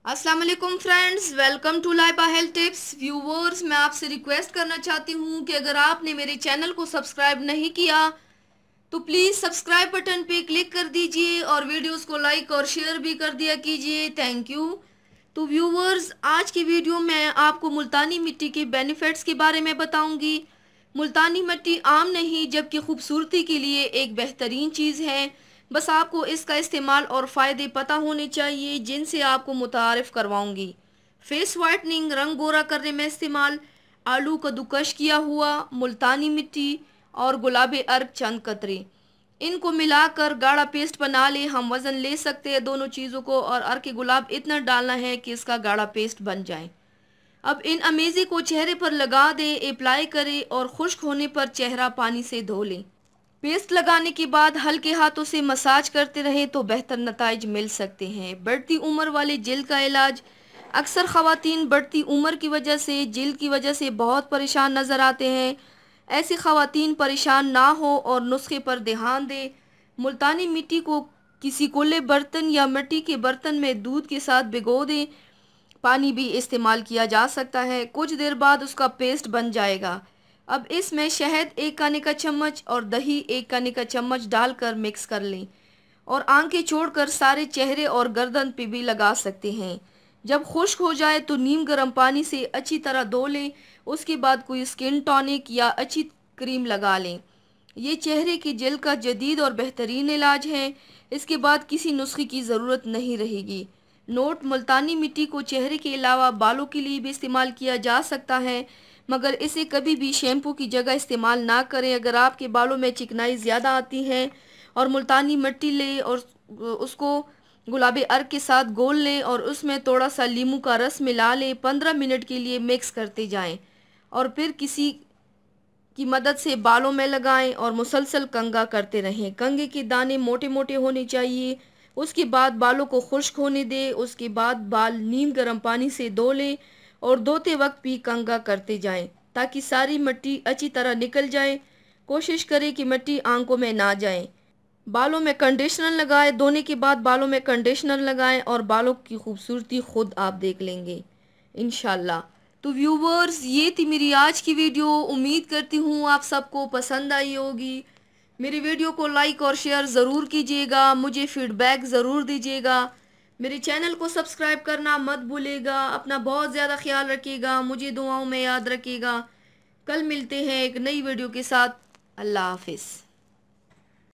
अस्सलाम वालेकुम friends, welcome to Laiba health tips. Viewers, मैं आपसे रिक्वेस्ट करना चाहती हूँ कि अगर आपने मेरे चैनल को सब्सक्राइब नहीं किया तो प्लीज़ सब्सक्राइब बटन पे क्लिक कर दीजिए और वीडियोस को लाइक और शेयर भी कर दिया कीजिए। Thank you. तो व्यूवर्स, आज की वीडियो में आपको मुल्तानी मिट्टी के बेनिफिट्स के बारे में बताऊंगी। मुल्तानी मिट्टी आम नहीं जबकि खूबसूरती के लिए एक बेहतरीन चीज़ है। बस आपको इसका इस्तेमाल और फ़ायदे पता होने चाहिए जिनसे आपको मुतारिफ करवाऊंगी। फेस वाइटनिंग, रंग गोरा करने में इस्तेमाल, आलू कद्दूकश किया हुआ, मुल्तानी मिट्टी और गुलाबी अर्क चंद कतरे, इनको मिलाकर गाढ़ा पेस्ट बना ले। हम वज़न ले सकते हैं दोनों चीज़ों को और अर्क गुलाब इतना डालना है कि इसका गाढ़ा पेस्ट बन जाए। अब इन अमेज़ी को चेहरे पर लगा दें, अप्लाई करें और खुश्क होने पर चेहरा पानी से धो लें। पेस्ट लगाने के बाद हल्के हाथों से मसाज करते रहें तो बेहतर नताइज मिल सकते हैं। बढ़ती उम्र वाले जिल्द का इलाज, अक्सर ख़वातीन बढ़ती उम्र की वजह से जिल्द की वजह से बहुत परेशान नज़र आते हैं। ऐसी ख़वातीन परेशान ना हो और नुस्खे पर ध्यान दें। मुल्तानी मिट्टी को किसी खुले बर्तन या मिट्टी के बर्तन में दूध के साथ भिगो दें। पानी भी इस्तेमाल किया जा सकता है। कुछ देर बाद उसका पेस्ट बन जाएगा। अब इसमें शहद 1 खाने का चम्मच और दही 1 खाने का चम्मच डालकर मिक्स कर लें और आंखें छोड़कर सारे चेहरे और गर्दन पे भी लगा सकते हैं। जब खुश्क हो जाए तो नीम गर्म पानी से अच्छी तरह धो लें। उसके बाद कोई स्किन टॉनिक या अच्छी क्रीम लगा लें। ये चेहरे की जेल का जदीद और बेहतरीन इलाज है। इसके बाद किसी नुस्खे की ज़रूरत नहीं रहेगी। नोट: मुल्तानी मिट्टी को चेहरे के अलावा बालों के लिए भी इस्तेमाल किया जा सकता है, मगर इसे कभी भी शैम्पू की जगह इस्तेमाल ना करें। अगर आपके बालों में चिकनाई ज़्यादा आती है और मुल्तानी मिट्टी लें और उसको गुलाबी अर्क के साथ घोल लें और उसमें थोड़ा सा नींबू का रस मिला लें। 15 मिनट के लिए मिक्स करते जाएं और फिर किसी की मदद से बालों में लगाएं और मुसलसल कंघा करते रहें। कंघे के दाने मोटे मोटे होने चाहिए। उसके बाद बालों को खुश्क होने दें। उसके बाद बाल नीम गर्म पानी से धो लें और धोते वक्त भी कंघा करते जाएं ताकि सारी मिट्टी अच्छी तरह निकल जाए। कोशिश करें कि मिट्टी आंखों में ना जाए। बालों में कंडीशनर लगाएं। धोने के बाद बालों में कंडीशनर लगाएं और बालों की खूबसूरती खुद आप देख लेंगे इंशाल्लाह। तो व्यूवर्स, ये थी मेरी आज की वीडियो। उम्मीद करती हूँ आप सबको पसंद आई होगी। मेरी वीडियो को लाइक और शेयर ज़रूर कीजिएगा। मुझे फीडबैक ज़रूर दीजिएगा। मेरे चैनल को सब्सक्राइब करना मत भूलिएगा। अपना बहुत ज़्यादा ख्याल रखिएगा। मुझे दुआओं में याद रखिएगा। कल मिलते हैं एक नई वीडियो के साथ। अल्लाह हाफिज़।